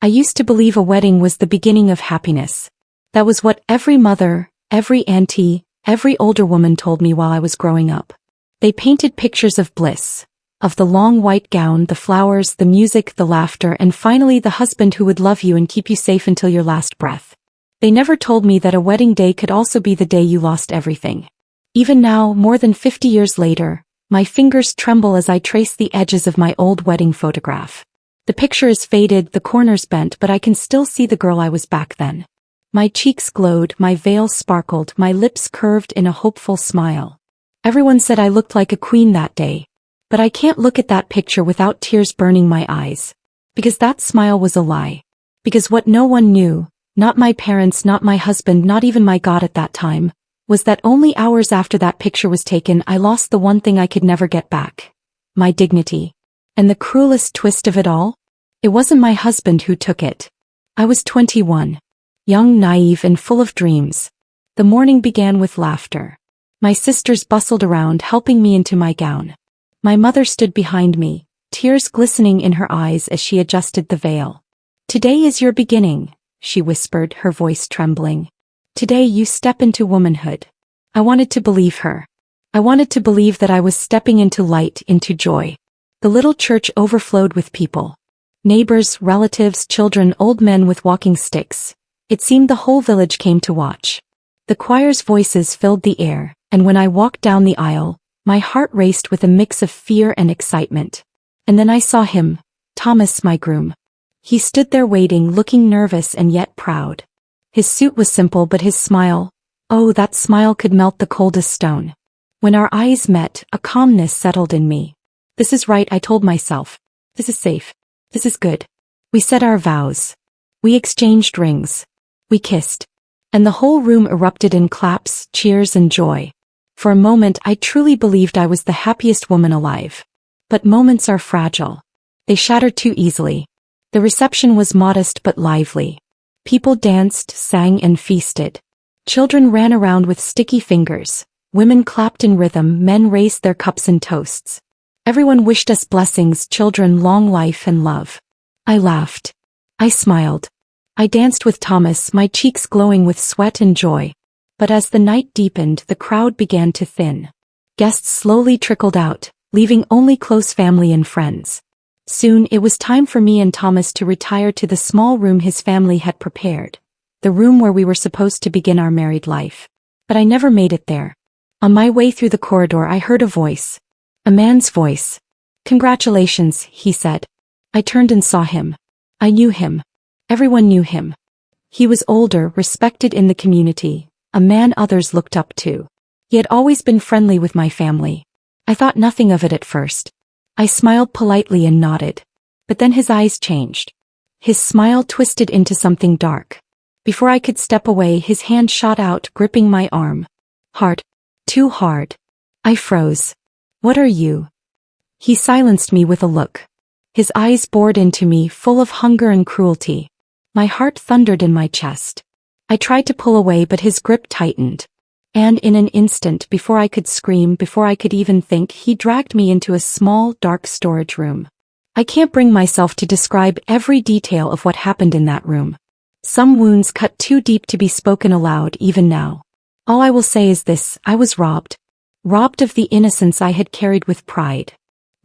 I used to believe a wedding was the beginning of happiness. That was what every mother, every auntie, every older woman told me while I was growing up. They painted pictures of bliss, of the long white gown, the flowers, the music, the laughter, and finally the husband who would love you and keep you safe until your last breath. They never told me that a wedding day could also be the day you lost everything. Even now, more than 50 years later, my fingers tremble as I trace the edges of my old wedding photograph. The picture is faded, the corners bent, but I can still see the girl I was back then. My cheeks glowed, my veil sparkled, my lips curved in a hopeful smile. Everyone said I looked like a queen that day. But I can't look at that picture without tears burning my eyes. Because that smile was a lie. Because what no one knew, not my parents, not my husband, not even my God at that time, was that only hours after that picture was taken I lost the one thing I could never get back. My dignity. And the cruelest twist of it all? It wasn't my husband who took it. I was 21. Young, naive, and full of dreams. The morning began with laughter. My sisters bustled around helping me into my gown. My mother stood behind me, tears glistening in her eyes as she adjusted the veil. "Today is your beginning," she whispered, her voice trembling. "Today you step into womanhood." I wanted to believe her. I wanted to believe that I was stepping into light, into joy. The little church overflowed with people. Neighbors, relatives, children, old men with walking sticks. It seemed the whole village came to watch. The choir's voices filled the air, and when I walked down the aisle, my heart raced with a mix of fear and excitement. And then I saw him, Thomas, my groom. He stood there waiting, looking nervous and yet proud. His suit was simple, but his smile, oh, that smile could melt the coldest stone. When our eyes met, a calmness settled in me. This is right, I told myself. This is safe. This is good. We said our vows. We exchanged rings. We kissed. And the whole room erupted in claps, cheers, and joy. For a moment I truly believed I was the happiest woman alive. But moments are fragile. They shatter too easily. The reception was modest but lively. People danced, sang, and feasted. Children ran around with sticky fingers. Women clapped in rhythm, men raised their cups in toasts. Everyone wished us blessings, children, long life and love. I laughed. I smiled. I danced with Thomas, my cheeks glowing with sweat and joy. But as the night deepened, the crowd began to thin. Guests slowly trickled out, leaving only close family and friends. Soon it was time for me and Thomas to retire to the small room his family had prepared, the room where we were supposed to begin our married life. But I never made it there. On my way through the corridor I heard a voice. A man's voice. "Congratulations," he said. I turned and saw him. I knew him. Everyone knew him. He was older, respected in the community. A man others looked up to. He had always been friendly with my family. I thought nothing of it at first. I smiled politely and nodded. But then his eyes changed. His smile twisted into something dark. Before I could step away, his hand shot out, gripping my arm. Hard. Too hard. I froze. "What are you?" He silenced me with a look. His eyes bored into me, full of hunger and cruelty. My heart thundered in my chest. I tried to pull away, but his grip tightened. And in an instant, before I could scream, before I could even think, he dragged me into a small, dark storage room. I can't bring myself to describe every detail of what happened in that room. Some wounds cut too deep to be spoken aloud even now. All I will say is this: I was robbed. Robbed of the innocence I had carried with pride.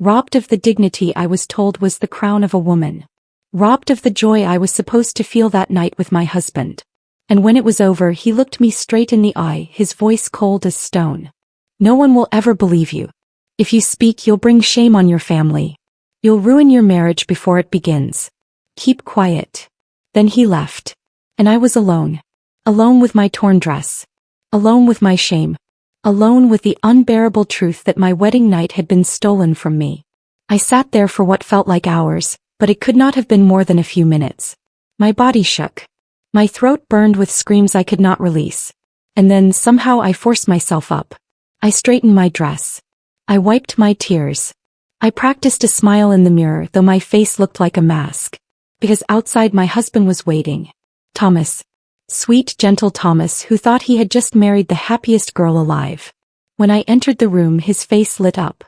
Robbed of the dignity I was told was the crown of a woman. Robbed of the joy I was supposed to feel that night with my husband. And when it was over, he looked me straight in the eye, his voice cold as stone. "No one will ever believe you. If you speak, you'll bring shame on your family. You'll ruin your marriage before it begins. Keep quiet." Then he left. And I was alone. Alone with my torn dress. Alone with my shame. Alone with the unbearable truth that my wedding night had been stolen from me. I sat there for what felt like hours, but it could not have been more than a few minutes. My body shook. My throat burned with screams I could not release. And then somehow I forced myself up. I straightened my dress. I wiped my tears. I practiced a smile in the mirror, though my face looked like a mask. Because outside my husband was waiting. Thomas. Sweet, gentle Thomas, who thought he had just married the happiest girl alive. When I entered the room, his face lit up.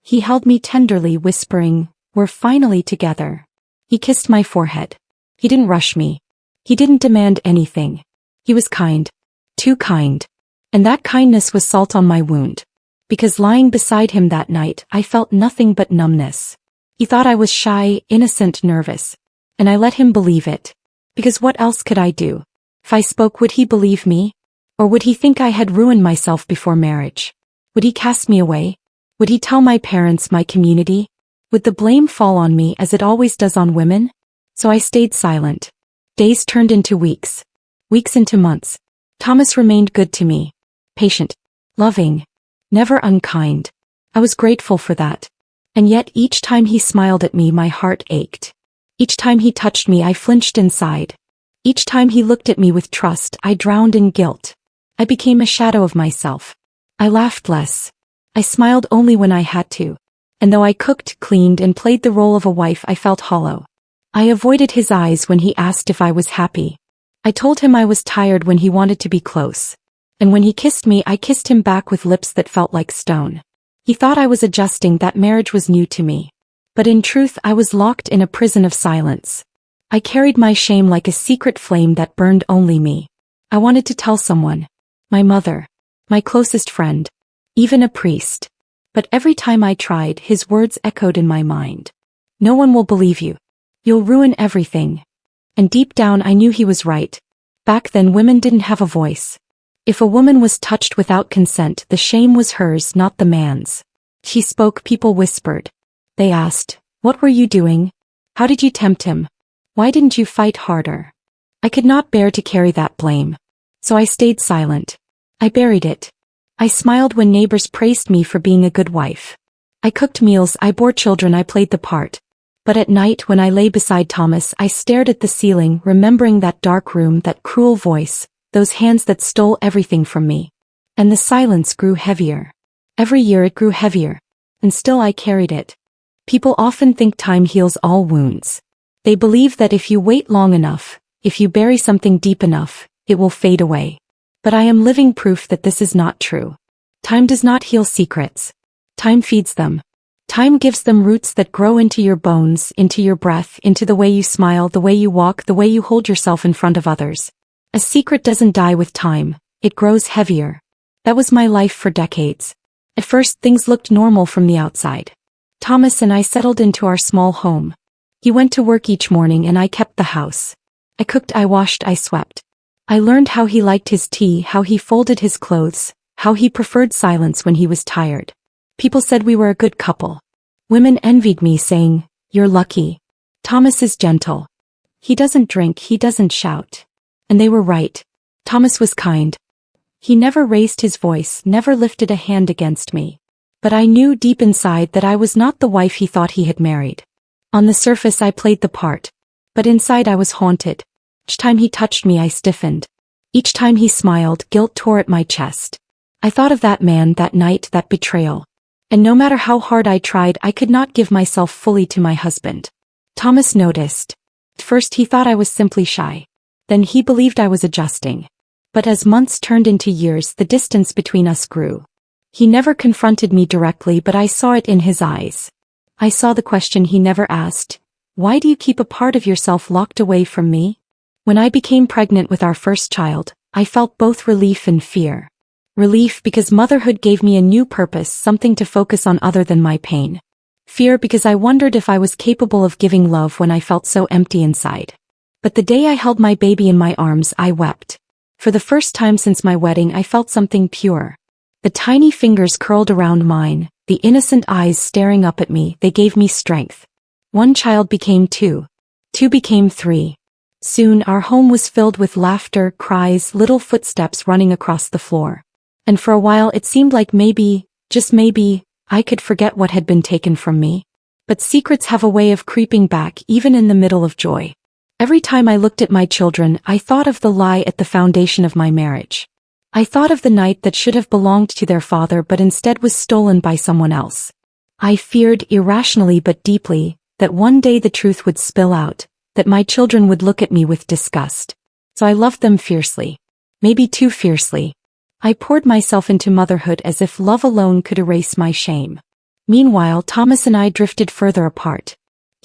He held me tenderly, whispering, "We're finally together." He kissed my forehead. He didn't rush me. He didn't demand anything. He was kind. Too kind. And that kindness was salt on my wound. Because lying beside him that night, I felt nothing but numbness. He thought I was shy, innocent, nervous. And I let him believe it. Because what else could I do? If I spoke, would he believe me? Or would he think I had ruined myself before marriage? Would he cast me away? Would he tell my parents, my community? Would the blame fall on me as it always does on women? So I stayed silent. Days turned into weeks. Weeks into months. Thomas remained good to me. Patient. Loving. Never unkind. I was grateful for that. And yet each time he smiled at me, my heart ached. Each time he touched me, I flinched inside. Each time he looked at me with trust, I drowned in guilt. I became a shadow of myself. I laughed less. I smiled only when I had to. And though I cooked, cleaned, and played the role of a wife, I felt hollow. I avoided his eyes when he asked if I was happy. I told him I was tired when he wanted to be close. And when he kissed me, I kissed him back with lips that felt like stone. He thought I was adjusting, that marriage was new to me. But in truth, I was locked in a prison of silence. I carried my shame like a secret flame that burned only me. I wanted to tell someone. My mother. My closest friend. Even a priest. But every time I tried, his words echoed in my mind. No one will believe you. You'll ruin everything. And deep down I knew he was right. Back then women didn't have a voice. If a woman was touched without consent, the shame was hers, not the man's. She spoke, people whispered. They asked, "What were you doing? How did you tempt him? Why didn't you fight harder?" I could not bear to carry that blame. So I stayed silent. I buried it. I smiled when neighbors praised me for being a good wife. I cooked meals, I bore children, I played the part. But at night when I lay beside Thomas, I stared at the ceiling, remembering that dark room, that cruel voice, those hands that stole everything from me. And the silence grew heavier. Every year it grew heavier. And still I carried it. People often think time heals all wounds. They believe that if you wait long enough, if you bury something deep enough, it will fade away. But I am living proof that this is not true. Time does not heal secrets. Time feeds them. Time gives them roots that grow into your bones, into your breath, into the way you smile, the way you walk, the way you hold yourself in front of others. A secret doesn't die with time, it grows heavier. That was my life for decades. At first things looked normal from the outside. Thomas and I settled into our small home. He went to work each morning and I kept the house. I cooked, I washed, I swept. I learned how he liked his tea, how he folded his clothes, how he preferred silence when he was tired. People said we were a good couple. Women envied me, saying, "You're lucky. Thomas is gentle. He doesn't drink, he doesn't shout." And they were right. Thomas was kind. He never raised his voice, never lifted a hand against me. But I knew deep inside that I was not the wife he thought he had married. On the surface I played the part. But inside I was haunted. Each time he touched me I stiffened. Each time he smiled, guilt tore at my chest. I thought of that man, that night, that betrayal. And no matter how hard I tried, I could not give myself fully to my husband. Thomas noticed. At first he thought I was simply shy. Then he believed I was adjusting. But as months turned into years, the distance between us grew. He never confronted me directly, but I saw it in his eyes. I saw the question he never asked. Why do you keep a part of yourself locked away from me? When I became pregnant with our first child, I felt both relief and fear. Relief because motherhood gave me a new purpose, something to focus on other than my pain. Fear because I wondered if I was capable of giving love when I felt so empty inside. But the day I held my baby in my arms, I wept. For the first time since my wedding, I felt something pure. The tiny fingers curled around mine, the innocent eyes staring up at me, they gave me strength. One child became two. Two became three. Soon our home was filled with laughter, cries, little footsteps running across the floor. And for a while it seemed like maybe, just maybe, I could forget what had been taken from me. But secrets have a way of creeping back even in the middle of joy. Every time I looked at my children, I thought of the lie at the foundation of my marriage. I thought of the night that should have belonged to their father but instead was stolen by someone else. I feared, irrationally but deeply, that one day the truth would spill out, that my children would look at me with disgust. So I loved them fiercely. Maybe too fiercely. I poured myself into motherhood as if love alone could erase my shame. Meanwhile, Thomas and I drifted further apart.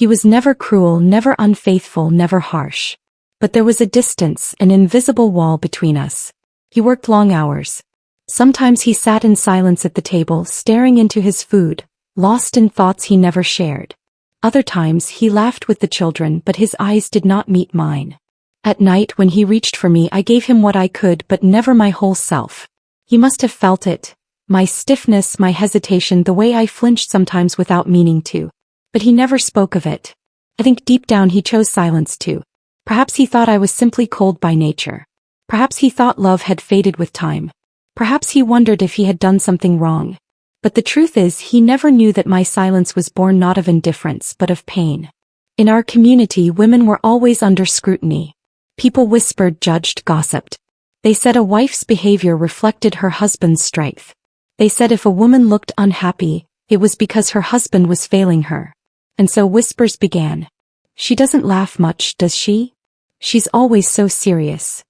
He was never cruel, never unfaithful, never harsh. But there was a distance, an invisible wall between us. He worked long hours. Sometimes he sat in silence at the table, staring into his food, lost in thoughts he never shared. Other times he laughed with the children, but his eyes did not meet mine. At night when he reached for me, I gave him what I could, but never my whole self. He must have felt it. My stiffness, my hesitation, the way I flinched sometimes without meaning to. But he never spoke of it. I think deep down he chose silence too. Perhaps he thought I was simply cold by nature. Perhaps he thought love had faded with time. Perhaps he wondered if he had done something wrong. But the truth is, he never knew that my silence was born not of indifference but of pain. In our community, women were always under scrutiny. People whispered, judged, gossiped. They said a wife's behavior reflected her husband's strength. They said if a woman looked unhappy, it was because her husband was failing her. And so whispers began. She doesn't laugh much, does she? She's always so serious.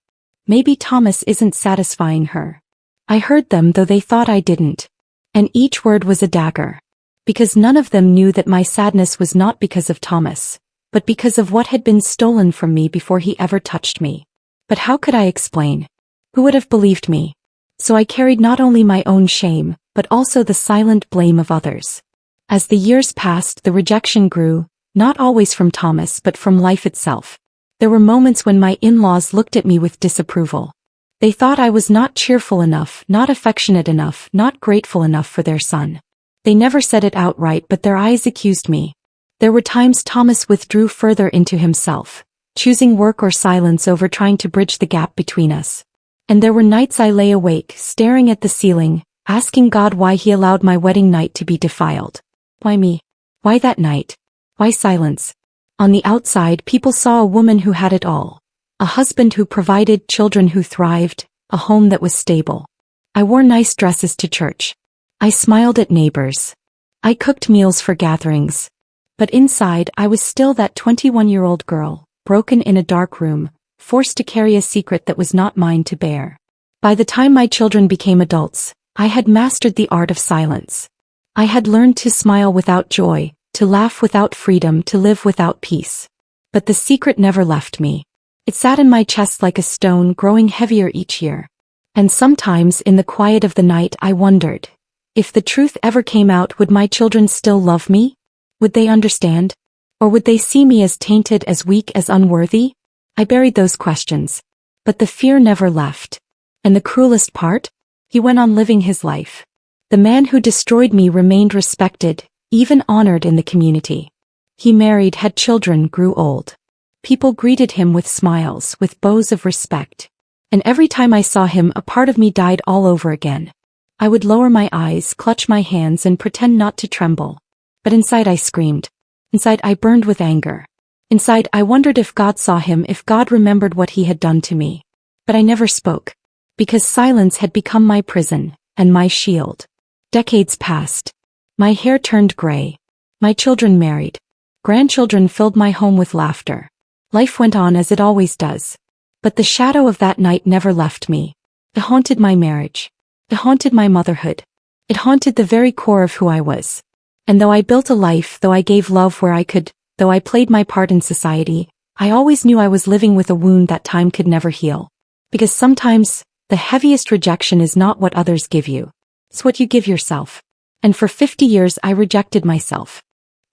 Maybe Thomas isn't satisfying her. I heard them, though they thought I didn't. And each word was a dagger. Because none of them knew that my sadness was not because of Thomas, but because of what had been stolen from me before he ever touched me. But how could I explain? Who would have believed me? So I carried not only my own shame, but also the silent blame of others. As the years passed, the rejection grew, not always from Thomas but from life itself. There were moments when my in-laws looked at me with disapproval. They thought I was not cheerful enough, not affectionate enough, not grateful enough for their son. They never said it outright, but their eyes accused me. There were times Thomas withdrew further into himself, choosing work or silence over trying to bridge the gap between us. And there were nights I lay awake, staring at the ceiling, asking God why he allowed my wedding night to be defiled. Why me? Why that night? Why silence? On the outside, people saw a woman who had it all. A husband who provided, children who thrived, a home that was stable. I wore nice dresses to church. I smiled at neighbors. I cooked meals for gatherings. But inside, I was still that 21-year-old girl, broken in a dark room, forced to carry a secret that was not mine to bear. By the time my children became adults, I had mastered the art of silence. I had learned to smile without joy, to laugh without freedom, to live without peace. But the secret never left me. It sat in my chest like a stone, growing heavier each year. And sometimes in the quiet of the night I wondered, if the truth ever came out, would my children still love me? Would they understand? Or would they see me as tainted, as weak, as unworthy? I buried those questions. But the fear never left. And the cruelest part? He went on living his life. The man who destroyed me remained respected, even honored in the community. He married, had children, grew old. People greeted him with smiles, with bows of respect. And every time I saw him, a part of me died all over again. I would lower my eyes, clutch my hands, and pretend not to tremble. But inside I screamed. Inside I burned with anger. Inside I wondered if God saw him, if God remembered what he had done to me. But I never spoke. Because silence had become my prison, and my shield. Decades passed. My hair turned gray. My children married. Grandchildren filled my home with laughter. Life went on as it always does. But the shadow of that night never left me. It haunted my marriage. It haunted my motherhood. It haunted the very core of who I was. And though I built a life, though I gave love where I could, though I played my part in society, I always knew I was living with a wound that time could never heal. Because sometimes, the heaviest rejection is not what others give you. It's what you give yourself. And for 50 years I rejected myself.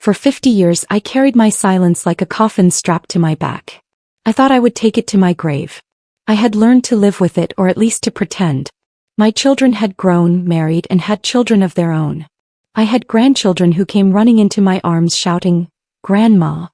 For 50 years I carried my silence like a coffin strapped to my back. I thought I would take it to my grave. I had learned to live with it, or at least to pretend. My children had grown, married, and had children of their own. I had grandchildren who came running into my arms shouting, "Grandma."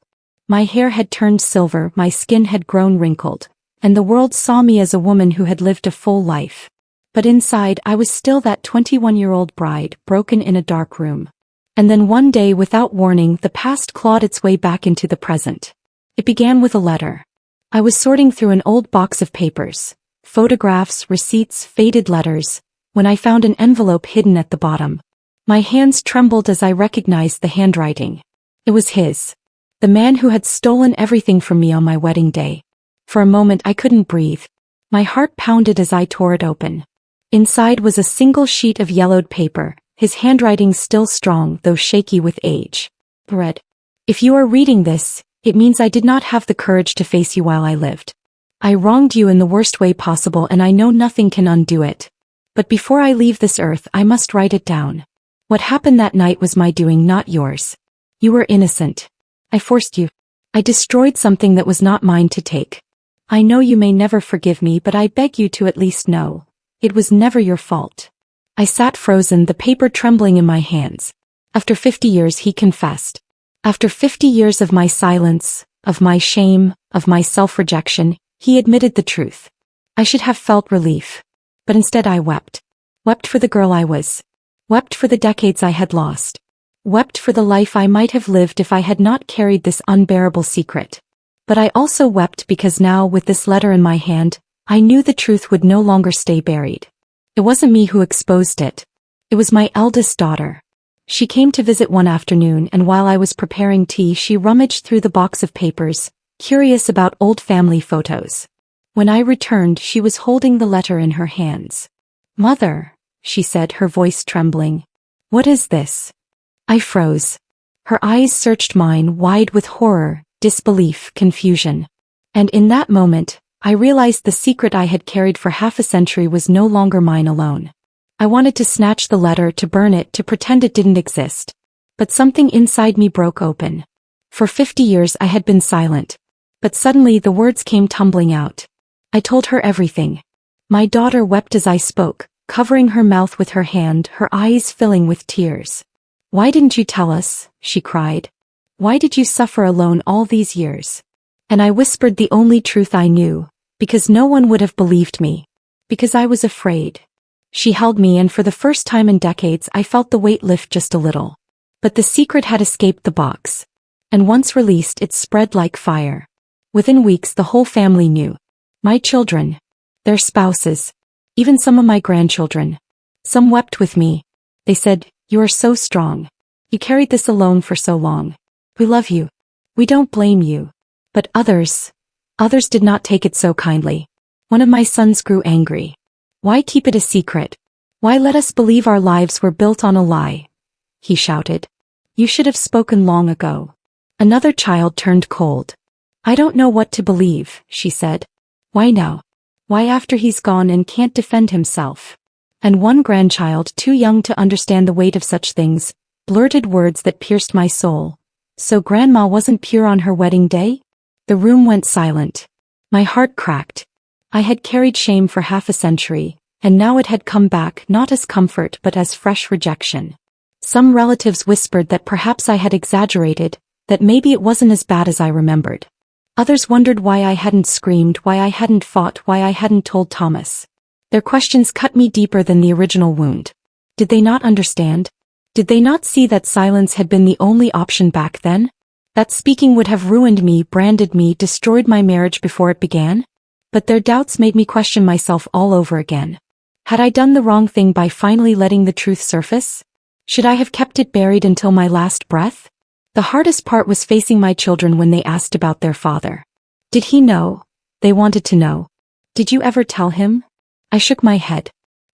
My hair had turned silver, my skin had grown wrinkled, and the world saw me as a woman who had lived a full life. But inside I was still that 21-year-old bride, broken in a dark room. And then one day, without warning, the past clawed its way back into the present. It began with a letter. I was sorting through an old box of papers, photographs, receipts, faded letters, when I found an envelope hidden at the bottom. My hands trembled as I recognized the handwriting. It was his. The man who had stolen everything from me on my wedding day. For a moment I couldn't breathe. My heart pounded as I tore it open. Inside was a single sheet of yellowed paper, his handwriting still strong though shaky with age. Read. If you are reading this, it means I did not have the courage to face you while I lived. I wronged you in the worst way possible and I know nothing can undo it. But before I leave this earth I must write it down. What happened that night was my doing, not yours. You were innocent. I forced you. I destroyed something that was not mine to take. I know you may never forgive me, but I beg you to at least know. It was never your fault. I sat frozen, the paper trembling in my hands. After 50 years, he confessed. After 50 years of my silence, of my shame, of my self-rejection, he admitted the truth. I should have felt relief. But instead I wept. Wept for the girl I was. Wept for the decades I had lost. Wept for the life I might have lived if I had not carried this unbearable secret. But I also wept because now, with this letter in my hand, I knew the truth would no longer stay buried. It wasn't me who exposed it. It was my eldest daughter. She came to visit one afternoon, and while I was preparing tea she rummaged through the box of papers, curious about old family photos. When I returned she was holding the letter in her hands. "Mother," she said, her voice trembling. "What is this?" I froze. Her eyes searched mine, wide with horror, disbelief, confusion. And in that moment, I realized the secret I had carried for half a century was no longer mine alone. I wanted to snatch the letter, to burn it, to pretend it didn't exist. But something inside me broke open. For 50 years I had been silent. But suddenly the words came tumbling out. I told her everything. My daughter wept as I spoke, covering her mouth with her hand, her eyes filling with tears. "Why didn't you tell us?" she cried. "Why did you suffer alone all these years?" And I whispered the only truth I knew, because no one would have believed me. Because I was afraid. She held me, and for the first time in decades I felt the weight lift just a little. But the secret had escaped the box. And once released it spread like fire. Within weeks the whole family knew. My children. Their spouses. Even some of my grandchildren. Some wept with me. They said, "You are so strong. You carried this alone for so long. We love you. We don't blame you." But others did not take it so kindly. One of my sons grew angry. "Why keep it a secret? Why let us believe our lives were built on a lie?" he shouted. "You should have spoken long ago." Another child turned cold. "I don't know what to believe," she said. "Why now? Why after he's gone and can't defend himself?" And one grandchild, too young to understand the weight of such things, blurted words that pierced my soul. "So Grandma wasn't pure on her wedding day?" The room went silent. My heart cracked. I had carried shame for half a century, and now it had come back, not as comfort but as fresh rejection. Some relatives whispered that perhaps I had exaggerated, that maybe it wasn't as bad as I remembered. Others wondered why I hadn't screamed, why I hadn't fought, why I hadn't told Thomas. Their questions cut me deeper than the original wound. Did they not understand? Did they not see that silence had been the only option back then? That speaking would have ruined me, branded me, destroyed my marriage before it began? But their doubts made me question myself all over again. Had I done the wrong thing by finally letting the truth surface? Should I have kept it buried until my last breath? The hardest part was facing my children when they asked about their father. Did he know? They wanted to know. Did you ever tell him? I shook my head.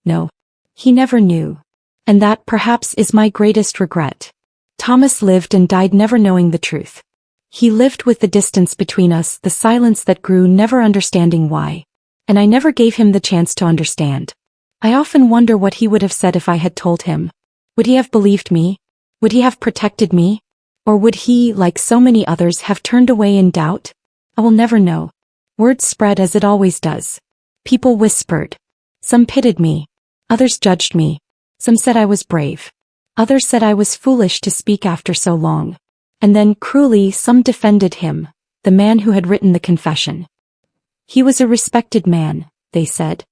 No. He never knew. And that, perhaps, is my greatest regret. Thomas lived and died never knowing the truth. He lived with the distance between us, the silence that grew, never understanding why. And I never gave him the chance to understand. I often wonder what he would have said if I had told him. Would he have believed me? Would he have protected me? Or would he, like so many others, have turned away in doubt? I will never know. Word spread as it always does. People whispered. Some pitied me. Others judged me. Some said I was brave. Others said I was foolish to speak after so long. And then, cruelly, some defended him, the man who had written the confession. He was a respected man, they said.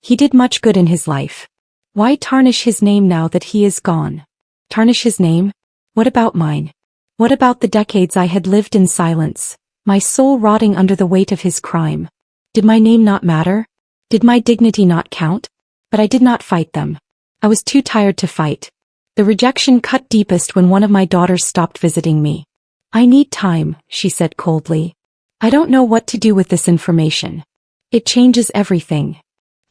He did much good in his life. Why tarnish his name now that he is gone? Tarnish his name? What about mine? What about the decades I had lived in silence, my soul rotting under the weight of his crime? Did my name not matter? Did my dignity not count? But I did not fight them. I was too tired to fight. The rejection cut deepest when one of my daughters stopped visiting me. "I need time," she said coldly. "I don't know what to do with this information. It changes everything."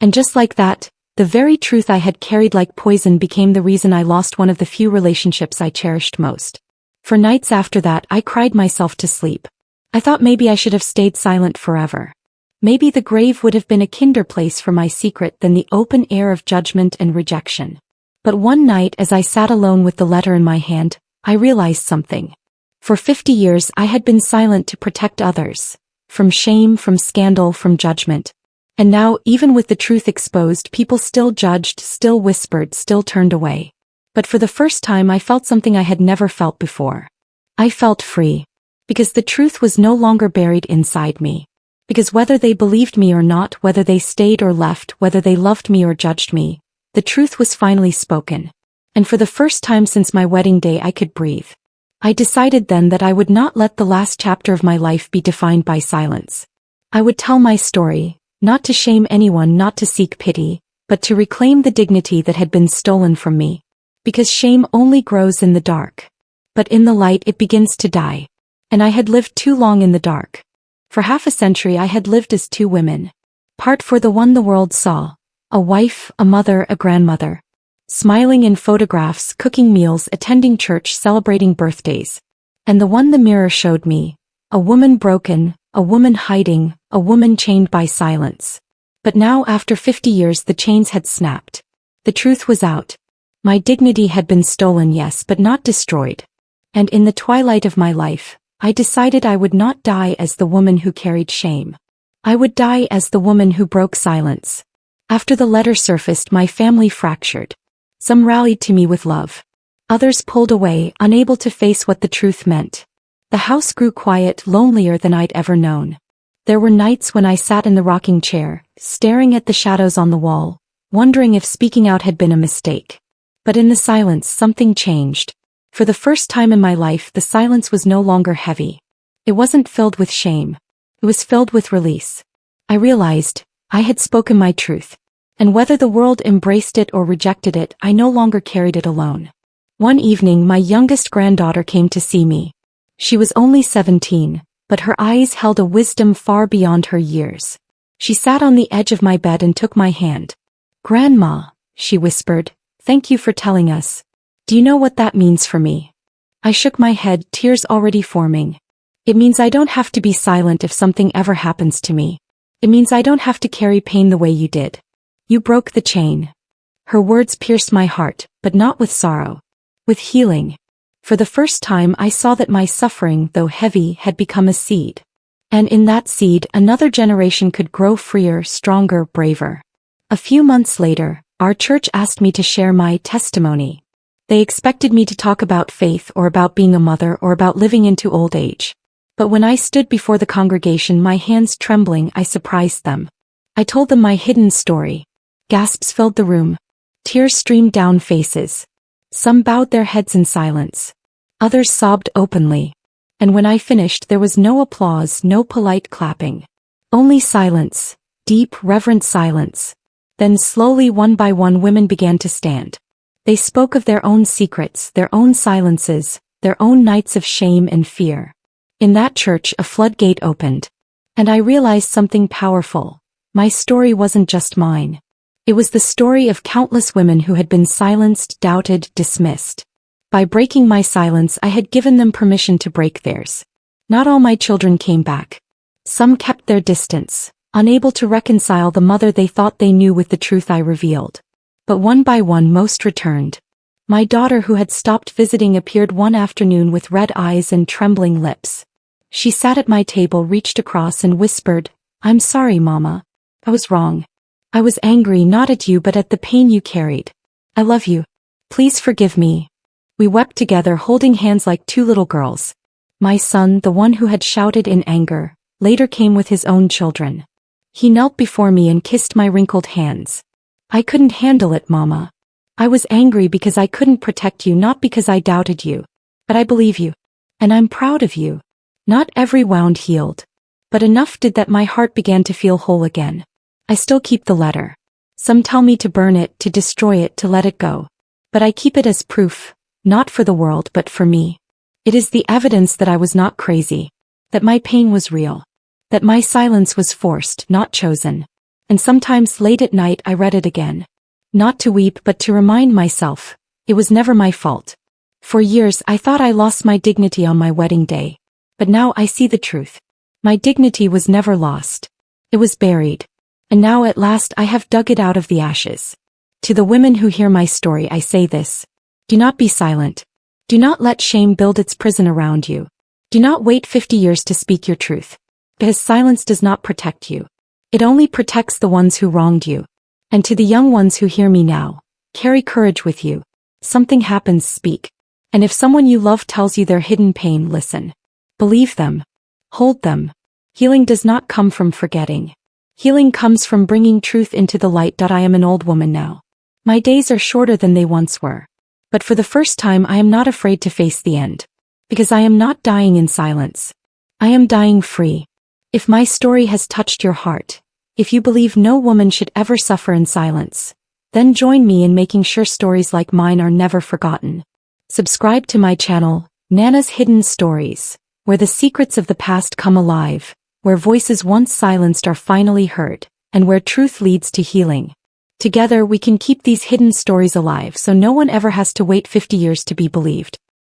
And just like that, the very truth I had carried like poison became the reason I lost one of the few relationships I cherished most. For nights after that I cried myself to sleep. I thought maybe I should have stayed silent forever. Maybe the grave would have been a kinder place for my secret than the open air of judgment and rejection. But one night as I sat alone with the letter in my hand, I realized something. For 50 years I had been silent to protect others. From shame, from scandal, from judgment. And now, even with the truth exposed, people still judged, still whispered, still turned away. But for the first time I felt something I had never felt before. I felt free. Because the truth was no longer buried inside me. Because whether they believed me or not, whether they stayed or left, whether they loved me or judged me, the truth was finally spoken. And for the first time since my wedding day I could breathe. I decided then that I would not let the last chapter of my life be defined by silence. I would tell my story, not to shame anyone, not to seek pity, but to reclaim the dignity that had been stolen from me. Because shame only grows in the dark. But in the light it begins to die. And I had lived too long in the dark. For half a century I had lived as two women. Part for the one the world saw. A wife, a mother, a grandmother. Smiling in photographs, cooking meals, attending church, celebrating birthdays. And the one the mirror showed me. A woman broken, a woman hiding, a woman chained by silence. But now after 50 years the chains had snapped. The truth was out. My dignity had been stolen, yes, but not destroyed. And in the twilight of my life, I decided I would not die as the woman who carried shame. I would die as the woman who broke silence. After the letter surfaced, my family fractured. Some rallied to me with love. Others pulled away, unable to face what the truth meant. The house grew quiet, lonelier than I'd ever known. There were nights when I sat in the rocking chair, staring at the shadows on the wall, wondering if speaking out had been a mistake. But in the silence something changed. For the first time in my life the silence was no longer heavy. It wasn't filled with shame. It was filled with release. I realized, I had spoken my truth. And whether the world embraced it or rejected it, I no longer carried it alone. One evening my youngest granddaughter came to see me. She was only 17, but her eyes held a wisdom far beyond her years. She sat on the edge of my bed and took my hand. "Grandma," she whispered, "thank you for telling us. Do you know what that means for me?" I shook my head, tears already forming. "It means I don't have to be silent if something ever happens to me. It means I don't have to carry pain the way you did. You broke the chain." Her words pierced my heart, but not with sorrow. With healing. For the first time I saw that my suffering, though heavy, had become a seed. And in that seed another generation could grow freer, stronger, braver. A few months later, our church asked me to share my testimony. They expected me to talk about faith or about being a mother or about living into old age. But when I stood before the congregation, my hands trembling, I surprised them. I told them my hidden story. Gasps filled the room. Tears streamed down faces. Some bowed their heads in silence. Others sobbed openly. And when I finished there was no applause, no polite clapping. Only silence. Deep, reverent silence. Then slowly, one by one, women began to stand. They spoke of their own secrets, their own silences, their own nights of shame and fear. In that church a floodgate opened. And I realized something powerful. My story wasn't just mine. It was the story of countless women who had been silenced, doubted, dismissed. By breaking my silence I had given them permission to break theirs. Not all my children came back. Some kept their distance, unable to reconcile the mother they thought they knew with the truth I revealed. But one by one most returned. My daughter, who had stopped visiting, appeared one afternoon with red eyes and trembling lips. She sat at my table, reached across and whispered, "I'm sorry, Mama. I was wrong. I was angry not at you but at the pain you carried. I love you. Please forgive me." We wept together, holding hands like two little girls. My son, the one who had shouted in anger, later came with his own children. He knelt before me and kissed my wrinkled hands. "I couldn't handle it, Mama. I was angry because I couldn't protect you, not because I doubted you. But I believe you. And I'm proud of you." Not every wound healed. But enough did that my heart began to feel whole again. I still keep the letter. Some tell me to burn it, to destroy it, to let it go. But I keep it as proof, not for the world but for me. It is the evidence that I was not crazy. That my pain was real. That my silence was forced, not chosen. And sometimes late at night I read it again. Not to weep but to remind myself, it was never my fault. For years I thought I lost my dignity on my wedding day. But now I see the truth. My dignity was never lost. It was buried. And now at last I have dug it out of the ashes. To the women who hear my story I say this. Do not be silent. Do not let shame build its prison around you. Do not wait 50 years to speak your truth. Because silence does not protect you. It only protects the ones who wronged you. And to the young ones who hear me now, carry courage with you. Something happens, speak. And if someone you love tells you their hidden pain, listen. Believe them. Hold them. Healing does not come from forgetting. Healing comes from bringing truth into the light. I am an old woman now. My days are shorter than they once were. But for the first time I am not afraid to face the end. Because I am not dying in silence. I am dying free. If my story has touched your heart, if you believe no woman should ever suffer in silence, then join me in making sure stories like mine are never forgotten. Subscribe to my channel, Nana's Hidden Stories, where the secrets of the past come alive, where voices once silenced are finally heard, and where truth leads to healing. Together we can keep these hidden stories alive so no one ever has to wait 50 years to be believed.